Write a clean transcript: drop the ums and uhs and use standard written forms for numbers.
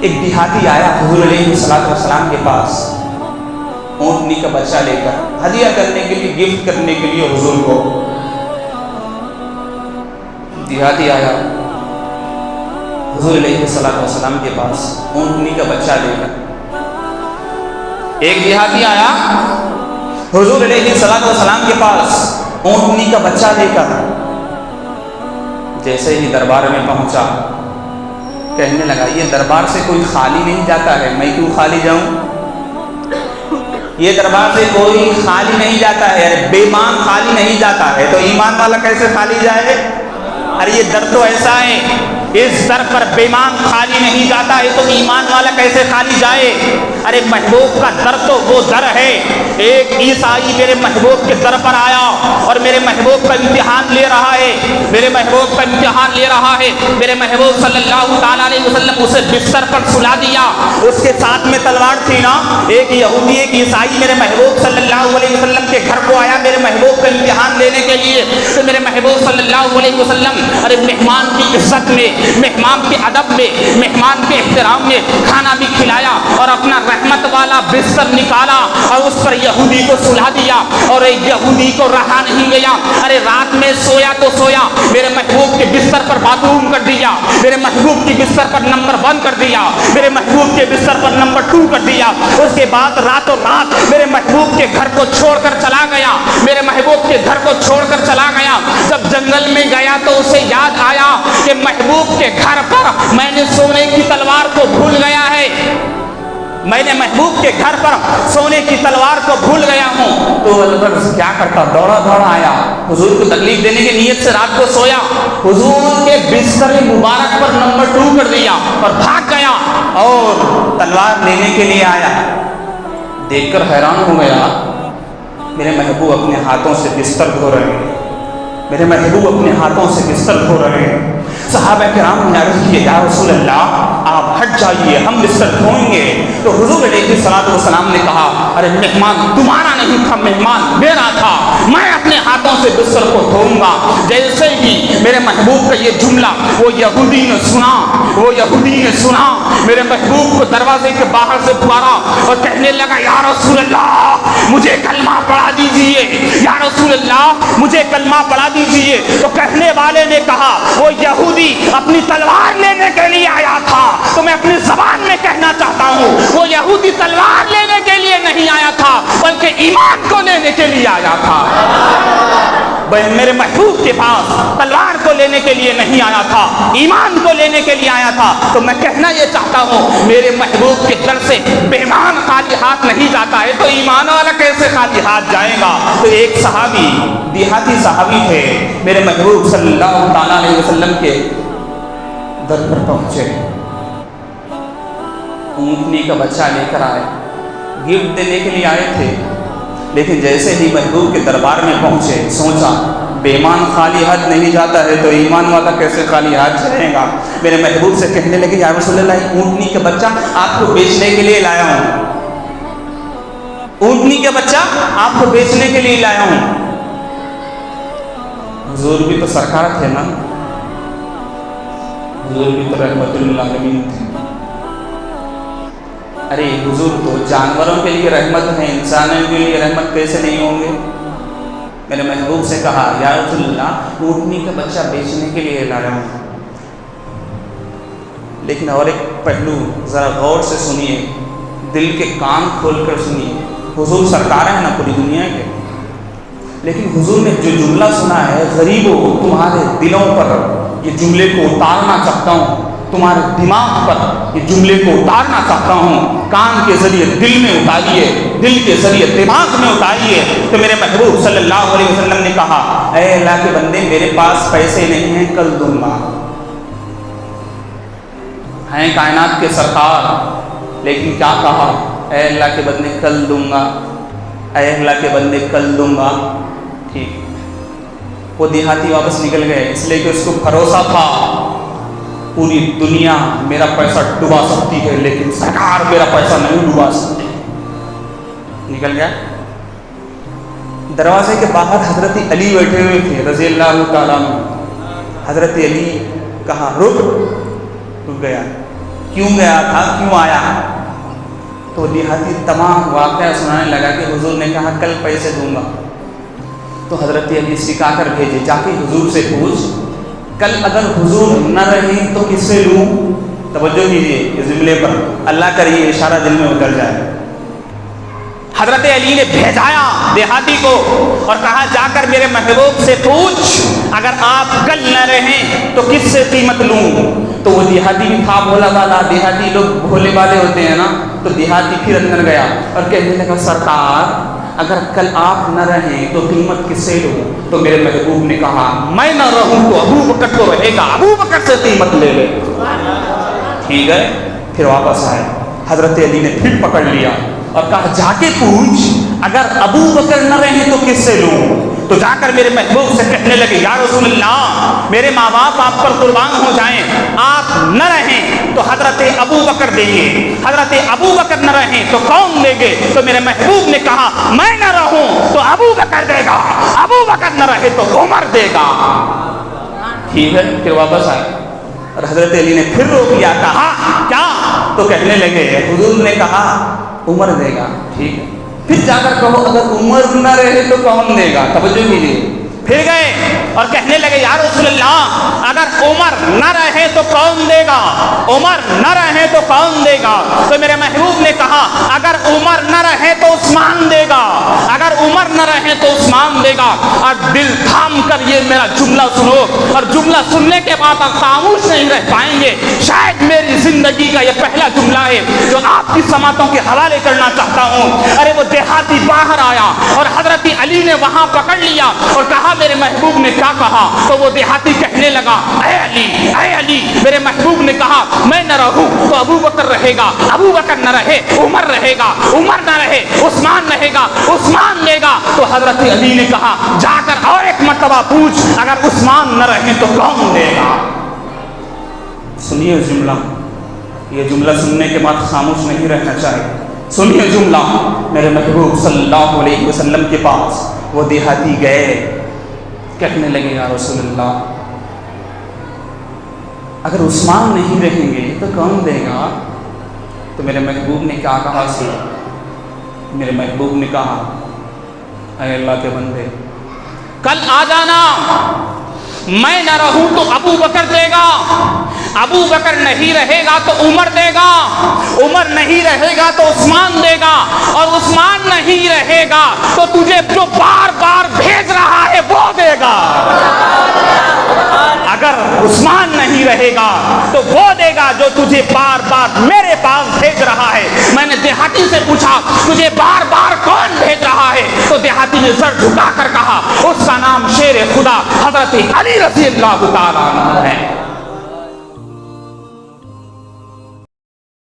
ایک دیہاتی آیا حضور علیہ السلام کے پاس اونٹنی کا بچہ لے کر ہدیہ کرنے کے لیے، گفٹ کرنے کے لیے حضور کو۔ دیہاتی آیا حضور علیہ السلام کے پاس اونٹنی کا بچہ لے کر۔ ایک دیہاتی آیا حضور علیہ السلام کے پاس اونٹنی کا بچہ لے کر، جیسے ہی دربار میں پہنچا کہنے لگا یہ دربار سے کوئی خالی نہیں جاتا ہے، میں کیوں خالی جاؤں؟ یہ دربار سے کوئی خالی نہیں جاتا ہے، ارے بے ایمان خالی نہیں جاتا ہے تو ایمان والا کیسے خالی جائے؟ ارے یہ در تو ایسا ہے، اس در پر بے ایمان خالی نہیں جاتا ہے تو ایمان والا کیسے خالی جائے؟ ارے محبوب کا در تو وہ در ہے۔ ایک عیسائی میرے محبوب کے در پر آیا اور میرے محبوب کا امتحان لے رہا ہے، میرے محبوب کا امتحان لے رہا ہے۔ میرے محبوب صلی اللہ تعالیٰ علیہ وسلم اسے بستر پر سلا دیا، اس کے ساتھ میں تلوار تھی نا۔ ایک یہودی ایک عیسائی میرے محبوب صلی اللہ علیہ وسلم کے گھر کو آیا میرے محبوب کا امتحان لینے کے لیے، تو میرے محبوب صلی اللہ علیہ وسلم ارے مہمان کی عزت میں، مہمان کے ادب میں، مہمان کے احترام میں کھانا بھی کھلایا اور اپنا رحمت والا بستر نکالا اور اس پر یہودی کو سلا دیا، اور ایک یہودی کو رہا نہیں گیا۔ ارے رات میں سویا تو سویا، میرے محبوب کے بستر پر باتھ روم کر دیا، میرے محبوب کی بستر پر نمبر 1 کر دیا، میرے محبوب کے بستر پر نمبر 2 کر دیا۔ اس کے بعد راتوں رات میرے محبوب کے گھر کو چھوڑ کر چلا گیا، میرے محبوب کے گھر کو چھوڑ کر چلا گیا۔ جب جنگل میں گیا تو اسے یاد آیا کہ محبوب کے گھر پر میں نے سونے کی تلوار کو بھول گیا ہے، میں نے محبوب کے گھر پر سونے کی تلوار کو بھول گیا ہوں۔ تو البرز کیا کرتا، دوڑا دوڑا آیا، حضور کو تکلیف دینے کی نیت سے رات کو سویا، حضور کے بستر مبارک پر نمبر 2 کر دیا اور بھاگ گیا اور تلوار لینے کے لیے آیا۔ دیکھ کر حیران ہو گیا، میرے محبوب اپنے ہاتھوں سے بستر دھو رہے ہیں، میرے محبوب اپنے ہاتھوں سے بستر دھو رہے ہیں۔ صحابہ کرام نے عرض کیا یا رسول اللہ آپ ہٹ جائیے، ہم بستر دھوئیں گے۔ تو حضور علیہ السلام نے کہا ارے مہمان تمہارا نہیں تھا، مہمان میرا تھا، میں اپنے ہاتھوں سے بستر کو دھوؤں گا۔ جیسے ہی میرے محبوب کا یہ جملہ وہ یہودی نے سنا، میرے محبوب کو دروازے کے باہر سے پکارا اور کہنے لگا یا رسول اللہ مجھے کلمہ پڑھا دیجئے، یا رسول اللہ مجھے کلمہ پڑھا دیجئے۔ تو کہنے والے نے کہا وہ یہودی اپنی تلوار لینے کے لیے آیا تھا، تو میں اپنی زبان میں کہنا چاہتا ہوں وہ یہودی تلوار لینے کے لیے نہیں آیا تھا بلکہ ایمان کو لینے کے لیے آیا تھا۔ میرے محبوب کے پاس تلوار کو لینے کے لیے نہیں آیا تھا، ایمان کو لینے کے لیے آیا تھا۔ تو میں کہنا یہ چاہتا ہوں میرے محبوب کے در سے بے ایمان خالی ہاتھ نہیں جاتا ہے تو ایمان والا کیسے خالی ہاتھ جائے گا؟ تو ایک صحابی دیہاتی صحابی تھے، میرے محبوب صلی اللہ تعالیٰ علیہ وسلم کے در پر پہنچے، اونٹنی کا بچہ لے کر آئے، گفٹ دینے کے لیے آئے تھے، لیکن جیسے ہی محبوب کے دربار میں پہنچے سوچا بے ایمان خالی ہاتھ نہیں جاتا ہے تو ایمان والا کیسے خالی ہاتھ جائے گا؟ میرے محبوب سے کہنے لگے یا رسول اللہ اونٹنی کا بچہ آپ کو بیچنے کے لیے لایا ہوں، اونٹنی کا بچہ آپ کو بیچنے کے لیے لایا ہوں۔ حضور بھی تو سرکار تھے نا، حضور بھی تو رحمت للعالمین تھے۔ ارے حضور تو جانوروں کے لیے رحمت ہے، انسانوں کے لیے رحمت کیسے نہیں ہوں گے؟ میرے محبوب سے کہا یا رسول اللہ اونٹنی کا بچہ بیچنے کے لیے لایا ہوں۔ لیکن اور ایک پہلو ذرا غور سے سنیے، دل کے کان کھول کر سنیے، حضور سرکار ہیں نا پوری دنیا کے، لیکن حضور نے جو جملہ سنا ہے غریبوں تمہارے دلوں پر یہ جملے کو اتارنا چاہتا ہوں، تمہارے دماغ پر یہ جملے کو اتارنا چاہتا ہوں، کان کے ذریعے دل میں اتاریے، دل کے ذریعے دماغ میں اتاریے۔ تو میرے محبوب صلی اللہ علیہ وسلم نے کہا اے اللہ کے بندے میرے پاس پیسے نہیں ہیں، کل دوں گا۔ ہیں کائنات کے سرکار، لیکن کیا کہا اے اللہ کے بندے کل دوں گا، اے اللہ کے بندے کل دوں گا۔ ٹھیک، وہ دیہاتی واپس نکل گئے، اس لیے کہ اس کو بھروسہ تھا پوری دنیا میرا پیسہ ڈبا سکتی ہے لیکن سرکار میرا پیسہ نہیں ڈبا سکتی۔ نکل گیا۔ دروازے کے باہر حضرت علی بیٹھے ہوئے تھے رضی اللہ تعالیٰ عنہ۔ حضرت علی کہا رک گیا، کیوں گیا تھا, کیوں آیا؟ تو دیہاتی تمام واقعہ سنانے لگا کہ حضور نے کہا کل پیسے دوں گا. تو حضرت علی سکھا کر بھیجے, جا کے حضور سے پوچھ کل اگر حضور نہ رہیں تو کس سے لوں؟ توجہ کیجیے اس جملے پر, اللہ کا یہ اشارہ دل میں اتر جائے. حضرت علی نے بھیجایا دیہاتی کو اور کہا جا کر میرے محبوب سے پوچھ اگر آپ کل نہ رہیں تو کس سے قیمت لوں؟ تو وہ دیہاتی بھی تھا بھولا والا, دیہاتی لوگ بھولے والے ہوتے ہیں نا. تو دیہاتی پھر اندر گیا اور کہنے لگا سرکار اگر کل آپ نہ رہیں تو قیمت کس سے لوں؟ تو میرے محبوب نے کہا میں نہ رہوں تو ابو بکر تو رہے گا, ابو بکر سے قیمت لے لے. ٹھیک ہے, پھر واپس آئے. حضرت علی نے پھر پکڑ لیا اور کہا جا کے پوچھ اگر ابو بکر نہ رہیں تو کس سے لوں؟ تو جا کر میرے محبوب سے کہنے لگے یا رسول اللہ میرے ماں باپ آپ پر قربان ہو جائیں, آپ نہ رہیں تو حضرت ابو بکر دیں گے, حضرت ابو بکر نہ رہیں تو کون دیں گے؟ تو میرے محبوب نے کہا میں نہ رہوں تو ابو بکر دے گا, ابو بکر نہ رہے تو عمر دے گا. ٹھیک ہے, پھر واپس آئے اور حضرت علی نے پھر روک لیا, کہا کیا؟ تو کہنے لگے حضور نے کہا عمر دے گا. ٹھیک ہے, پھر جا کر کہو اگر عمر نہ رہے تو کون دے گا؟ توجہ کیجیے. پھر گئے اور کہنے لگے یا رسول اللہ اگر عمر نہ رہے تو کون دے گا؟ عمر نہ رہے تو کون دے گا؟ تو میرے محبوب نے کہا اگر عمر نہ رہے تو عثمان دے گا, اگر عمر نہ رہے تو عثمان دے گا. اور دل تھام کر یہ میرا جملہ سنو, اور جملہ سننے کے بعد آپ خاموش نہیں رہ پائیں گے. شاید میری زندگی کا یہ پہلا جملہ ہے جو آپ کی سماعتوں کے حوالے کرنا چاہتا ہوں. ارے وہ دیہاتی باہر آیا اور حضرت علی نے وہاں پکڑ لیا اور کہا میرے محبوب نے کیا کہا؟ تو وہ دیہاتی کہنے لگا اے علی, اے علی, میرے محبوب نے کہا میں نہ رہوں تو ابو بکر رہے گا, ابو بکر نہ رہے عمر رہے گا, عمر نہ رہے عثمان رہے گا, عثمان لے گا. تو حضرت علی نے کہا جا کر اور ایک مرتبہ پوچھ اگر عثمان نہ رہے تو کون دے گا؟ سنیے جملہ, یہ جملہ سننے کے بعد خاموش نہیں رہنا چاہیے. سنیے جملہ, میرے محبوب صلی اللہ علیہ وسلم کے پاس وہ دیہاتی گئے, کہنے لگے یا رسول اللہ اگر عثمان نہیں رہیں گے تو کون دے گا؟ تو میرے محبوب نے کیا کہا؟ سی میرے محبوب نے کہا اے اللہ کے بندے کل آ جانا, میں نہ رہوں تو ابو بکر دے گا, ابو بکر نہیں رہے گا تو عمر دے گا, عمر نہیں رہے گا تو عثمان دے گا, اور عثمان نہیں رہے گا تو تجھے جو بار بار بھیج رہا ہے وہ دے گا. اگر عثمان نہیں رہے گا تو وہ دے گا جو تجھے بار بار میرے پاس بھیج رہا ہے. میں نے دیہاتی سے پوچھا تجھے بار بار کون بھیج رہا ہے؟ تو دیہاتی نے سر جھکا کر کہا اس کا نام شیر خدا حضرت علی رضی اللہ تعالیٰ عنہ ہے.